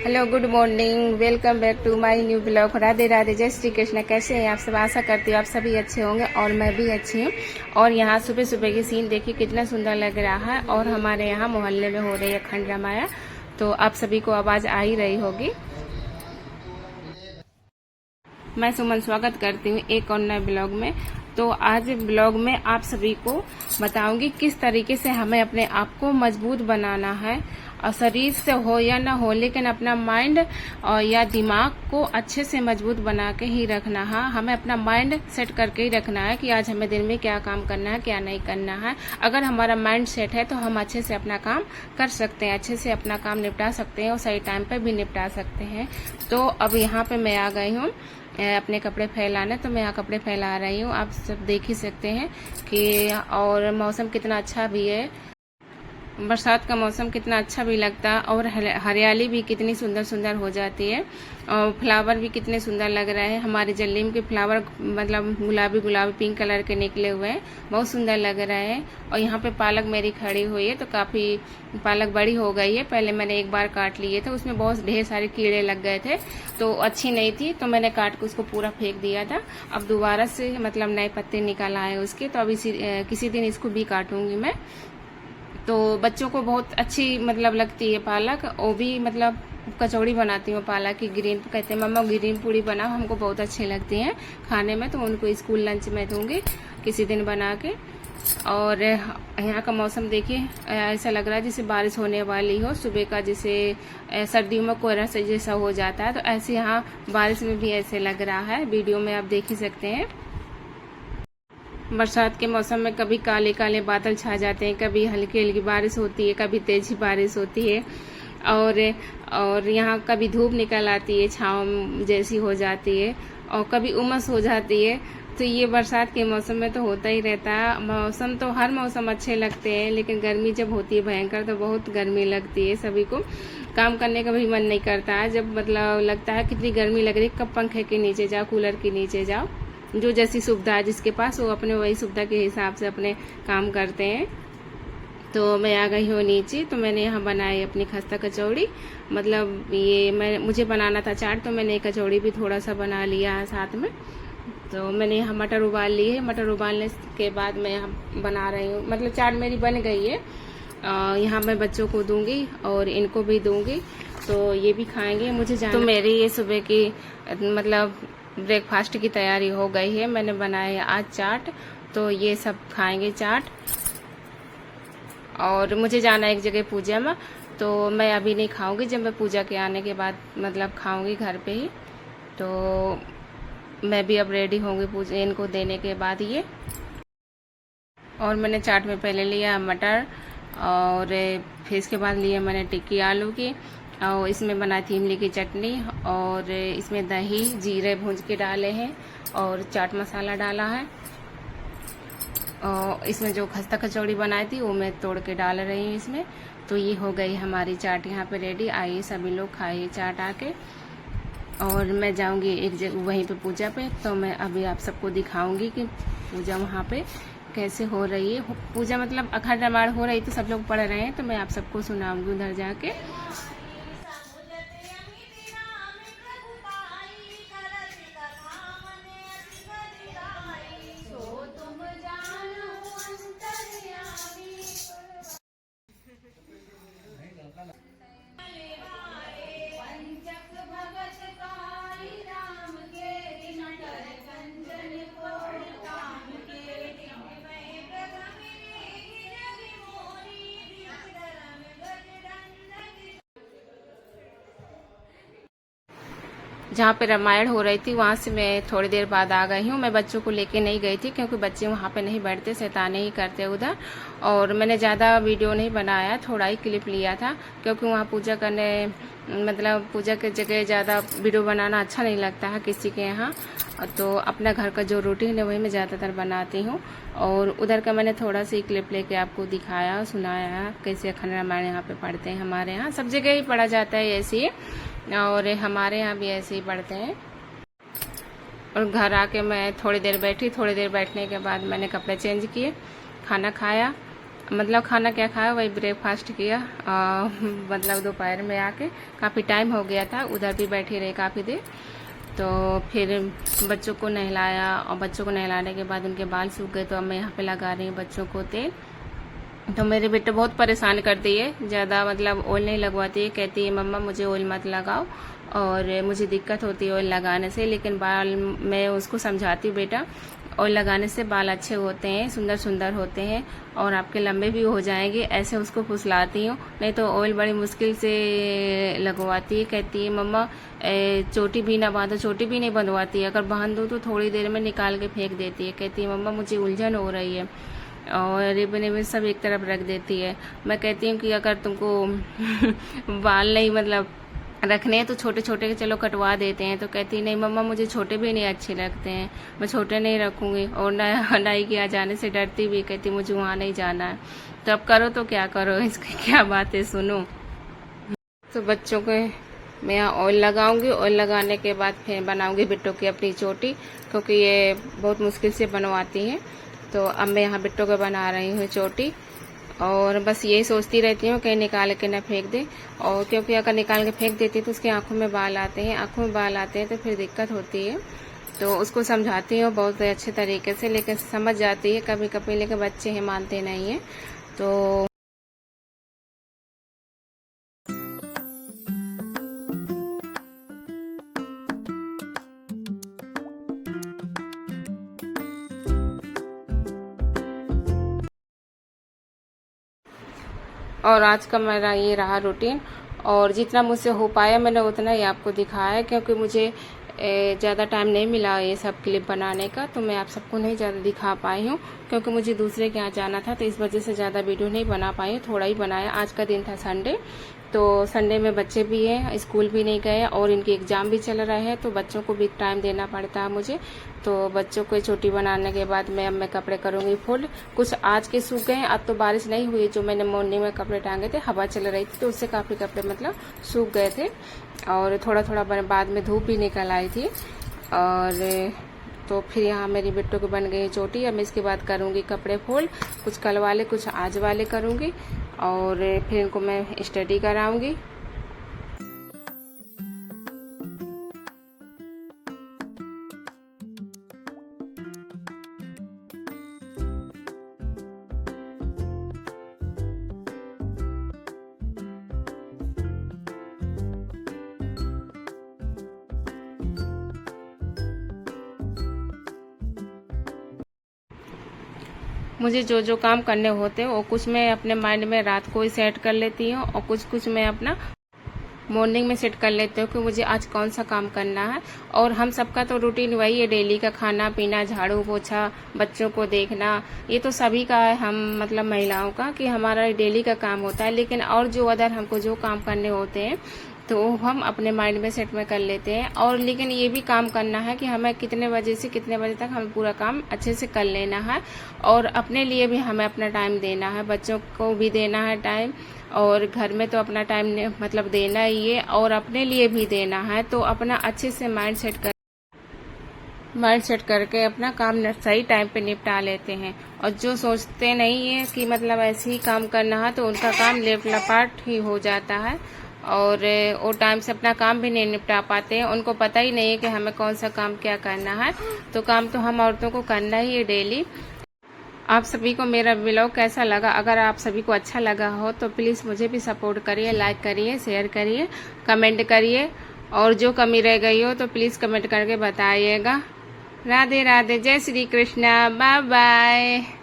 Hello, good morning, welcome back to my new blog. Radhe Radhe, जय श्री कृष्ण। कैसे हैं आप सब? आशा करती हूँ आप सभी अच्छे होंगे और मैं भी अच्छी हूँ। और यहाँ सुबह सुबह की सीन देखिए कितना सुंदर लग रहा है। और हमारे यहाँ मोहल्ले में हो रही है अखंड रामायण, तो आप सभी को आवाज़ आ ही रही होगी। मैं सुमन स्वागत करती हूँ एक और नए ब्लॉग में। तो आज ब्लॉग में आप सभी को बताऊंगी किस तरीके से हमें अपने आप को मजबूत बनाना है। और शरीर से हो या ना हो, लेकिन अपना माइंड या दिमाग को अच्छे से मजबूत बना के ही रखना है। हमें अपना माइंड सेट करके ही रखना है कि आज हमें दिन में क्या काम करना है, क्या नहीं करना है। अगर हमारा माइंड सेट है तो हम अच्छे से अपना काम कर सकते हैं, अच्छे से अपना काम निपटा सकते हैं और सही टाइम पे भी निपटा सकते हैं। तो अब यहाँ पे मैं आ गई हूँ अपने कपड़े फैलाने, तो मैं यहाँ कपड़े फैला रही हूँ। आप सब देख ही सकते हैं कि और मौसम कितना अच्छा भी है। बरसात का मौसम कितना अच्छा भी लगता है और हरियाली भी कितनी सुंदर सुंदर हो जाती है और फ्लावर भी कितने सुंदर लग रहे हैं। हमारे जल्लीम के फ्लावर मतलब गुलाबी गुलाबी पिंक कलर के निकले हुए हैं, बहुत सुंदर लग रहे हैं। और यहाँ पे पालक मेरी खड़ी हुई है, तो काफ़ी पालक बड़ी हो गई है। पहले मैंने एक बार काट लिए थे, उसमें बहुत ढेर सारे कीड़े लग गए थे, तो अच्छी नहीं थी, तो मैंने काट के उसको पूरा फेंक दिया था। अब दोबारा से मतलब नए पत्ते निकल आए उसके, तो अब किसी दिन इसको भी काटूंगी मैं। तो बच्चों को बहुत अच्छी मतलब लगती है पालक। वो भी मतलब कचौड़ी बनाती हूँ पालक की, ग्रीन कहते हैं मम्मा ग्रीन पूड़ी बनाओ, हमको बहुत अच्छी लगती हैं खाने में, तो उनको स्कूल लंच में दूंगी किसी दिन बना के। और यहाँ का मौसम देखिए ऐसा लग रहा है जैसे बारिश होने वाली हो सुबह का, जैसे सर्दियों में कोहरा से जैसा हो जाता है, तो ऐसे यहाँ बारिश में भी ऐसे लग रहा है। वीडियो में आप देख ही सकते हैं। बरसात के मौसम में कभी काले काले बादल छा जाते हैं, कभी हल्की हल्की बारिश होती है, कभी तेजी बारिश होती है। और यहाँ कभी धूप निकल आती है, छाँव जैसी हो जाती है, और कभी उमस हो जाती है। तो ये बरसात के मौसम में तो होता ही रहता है। मौसम तो हर मौसम अच्छे लगते हैं, लेकिन गर्मी जब होती है भयंकर, तो बहुत गर्मी लगती है। सभी को काम करने का भी मन नहीं करता है। जब मतलब लगता है कितनी गर्मी लग रही है, कब पंखे के नीचे जाओ, कूलर के नीचे जाओ। जो जैसी सुविधा है जिसके पास, वो अपने वही सुविधा के हिसाब से अपने काम करते हैं। तो मैं आ गई हूँ नीचे, तो मैंने यहाँ बनाई अपनी खस्ता कचौड़ी। मतलब ये मुझे बनाना था चाट, तो मैंने कचौड़ी भी थोड़ा सा बना लिया है साथ में। तो मैंने यहाँ मटर उबाल ली है, मटर उबालने के बाद मैं यहाँ बना रही हूँ। मतलब चाट मेरी बन गई है। यहाँ मैं बच्चों को दूंगी और इनको भी दूंगी, तो ये भी खाएंगे। मुझे जाना, तो मेरी ये सुबह की मतलब ब्रेकफास्ट की तैयारी हो गई है। मैंने बनाया है आज चाट, तो ये सब खाएंगे चाट। और मुझे जाना है एक जगह पूजा में, तो मैं अभी नहीं खाऊंगी, जब मैं पूजा के आने के बाद मतलब खाऊंगी घर पे ही। तो मैं भी अब रेडी होंगी पूजा इनको देने के बाद ये। और मैंने चाट में पहले लिया मटर, और फिर इसके बाद लिया मैंने टिक्की आलू की, और इसमें बनाई थी इमली की चटनी, और इसमें दही जीरे भूंज के डाले हैं, और चाट मसाला डाला है। और इसमें जो खस्ता कचौड़ी बनाई थी वो मैं तोड़ के डाल रही हूँ इसमें। तो ये हो गई हमारी चाट यहाँ पे रेडी। आइए सभी लोग खाइए चाट आके। और मैं जाऊँगी एक जगह वहीं पे पूजा पे, तो मैं अभी आप सबको दिखाऊँगी कि पूजा वहाँ पे कैसे हो रही है। पूजा मतलब अखंड रामायण हो रही, तो सब लोग पढ़ रहे हैं, तो मैं आप सबको सुनाऊँगी उधर जाके। जहाँ पे रामायण हो रही थी वहाँ से मैं थोड़ी देर बाद आ गई हूँ। मैं बच्चों को लेके नहीं गई थी, क्योंकि बच्चे वहाँ पे नहीं बैठते, शैतानी ही करते उधर। और मैंने ज़्यादा वीडियो नहीं बनाया, थोड़ा ही क्लिप लिया था, क्योंकि वहाँ पूजा करने मतलब पूजा के जगह ज़्यादा वीडियो बनाना अच्छा नहीं लगता है किसी के यहाँ। तो अपना घर का जो रूटीन है वही मैं ज़्यादातर बनाती हूँ। और उधर का मैंने थोड़ा सा क्लिप लेके आपको दिखाया, सुनाया कैसे अखंड रामायण यहाँ पे पढ़ते हैं। हमारे यहाँ सब जगह ही पढ़ा जाता है ऐसे ही, और हमारे यहाँ भी ऐसे ही पढ़ते हैं। और घर आके मैं थोड़ी देर बैठी, थोड़ी देर बैठने के बाद मैंने कपड़े चेंज किए, खाना खाया, मतलब खाना क्या खाया, वही ब्रेकफास्ट किया। मतलब दोपहर में आके काफ़ी टाइम हो गया था, उधर भी बैठे रहे काफ़ी देर। तो फिर बच्चों को नहलाया, और बच्चों को नहलाने के बाद उनके बाल सूख गए, तो अब मैं यहाँ पे लगा रही हूँ बच्चों को तेल। तो मेरे बेटे बहुत परेशान करती है, ज़्यादा मतलब ऑयल नहीं लगवाती है, कहती है मम्मा मुझे ऑयल मत लगाओ, और मुझे दिक्कत होती है ऑयल लगाने से। लेकिन बाल मैं उसको समझाती हूँ, बेटा ऑयल लगाने से बाल अच्छे होते हैं, सुंदर सुंदर होते हैं, और आपके लंबे भी हो जाएंगे, ऐसे उसको फुसलाती हूँ। नहीं तो ऑयल बड़ी मुश्किल से लगवाती है, कहती है मम्मा चोटी भी ना बांधो, चोटी भी नहीं बंधवाती है, अगर बांध दो तो थोड़ी देर में निकाल के फेंक देती है, कहती है मम्मा मुझे उलझन हो रही है, और रिबन विबन सब एक तरफ रख देती है। मैं कहती हूँ कि अगर तुमको बाल नहीं मतलब रखने हैं तो छोटे छोटे के चलो कटवा देते हैं, तो कहती नहीं मम्मा मुझे छोटे भी नहीं अच्छे लगते हैं, मैं छोटे नहीं रखूँगी, और नाई के आ जाने से डरती भी, कहती मुझे वहाँ नहीं जाना है। तो अब करो तो क्या करो, इसकी क्या बातें सुनो। तो बच्चों के मैं यहाँ ऑयल लगाऊंगी, ऑयल लगाने के बाद फिर बनाऊंगी बिट्टू की अपनी चोटी, क्योंकि ये बहुत मुश्किल से बनवाती हैं। तो अब मैं यहाँ बिट्टू को बना रही हूँ चोटी, और बस यही सोचती रहती हूँ कहीं निकाल के ना फेंक दे, और क्योंकि अगर निकाल के फेंक देती है तो उसकी आंखों में बाल आते हैं, आंखों में बाल आते हैं तो फिर दिक्कत होती है। तो उसको समझाती हूँ बहुत अच्छे तरीके से, लेकिन समझ जाती है कभी कभी, लेकिन बच्चे हैं मानते नहीं हैं। तो और आज का मेरा ये रहा रूटीन, और जितना मुझसे हो पाया मैंने उतना ही आपको दिखाया है, क्योंकि मुझे ज़्यादा टाइम नहीं मिला ये सब क्लिप बनाने का, तो मैं आप सबको नहीं ज़्यादा दिखा पाई हूँ, क्योंकि मुझे दूसरे के यहाँ जाना था, तो इस वजह से ज़्यादा वीडियो नहीं बना पाई हूँ, थोड़ा ही बनाया। आज का दिन था संडे, तो संडे में बच्चे भी हैं, स्कूल भी नहीं गए, और इनके एग्ज़ाम भी चल रहे हैं, तो बच्चों को भी टाइम देना पड़ता है मुझे। तो बच्चों को छुट्टी बनाने के बाद अब मैं कपड़े करूँगी फोल्ड। कुछ आज के सूख गए हैं, आज तो बारिश नहीं हुई, जो मैंने मॉर्निंग में कपड़े टांगे थे, हवा चल रही थी तो उससे काफ़ी कपड़े मतलब सूख गए थे, और थोड़ा थोड़ा बाद में धूप भी निकल आई थी। और तो फिर यहाँ मेरी बिट्टू की बन गई चोटी। अब मैं इसके बाद करूँगी कपड़े फोल्ड, कुछ कल वाले कुछ आज वाले करूँगी, और फिर इनको मैं स्टडी कराऊँगी। मुझे जो जो काम करने होते हैं वो कुछ मैं अपने माइंड में रात को ही सेट कर लेती हूँ, और कुछ मैं अपना मॉर्निंग में सेट कर लेते हो कि मुझे आज कौन सा काम करना है। और हम सबका तो रूटीन वही है, डेली का खाना पीना, झाड़ू पोछा, बच्चों को देखना, ये तो सभी का है, हम मतलब महिलाओं का, कि हमारा डेली का काम होता है। लेकिन और जो अदर हमको जो काम करने होते हैं तो हम अपने माइंड में सेट में कर लेते हैं। और लेकिन ये भी काम करना है कि हमें कितने बजे से कितने बजे तक हमें पूरा काम अच्छे से कर लेना है, और अपने लिए भी हमें अपना टाइम देना है, बच्चों को भी देना है टाइम, और घर में तो अपना टाइम मतलब देना ही है, और अपने लिए भी देना है। तो अपना अच्छे से माइंड सेट करके अपना काम सही टाइम पे निपटा लेते हैं। और जो सोचते नहीं है कि मतलब ऐसे ही काम करना है, तो उनका काम लपाट ही हो जाता है, और वो टाइम से अपना काम भी नहीं निपटा पाते हैं। उनको पता ही नहीं है कि हमें कौन सा काम क्या करना है। तो काम तो हम औरतों को करना ही है डेली। आप सभी को मेरा व्लॉग कैसा लगा? अगर आप सभी को अच्छा लगा हो तो प्लीज़ मुझे भी सपोर्ट करिए, लाइक करिए, शेयर करिए, कमेंट करिए, और जो कमी रह गई हो तो प्लीज़ कमेंट करके बताइएगा। राधे राधे, जय श्री कृष्णा, बाय बाय।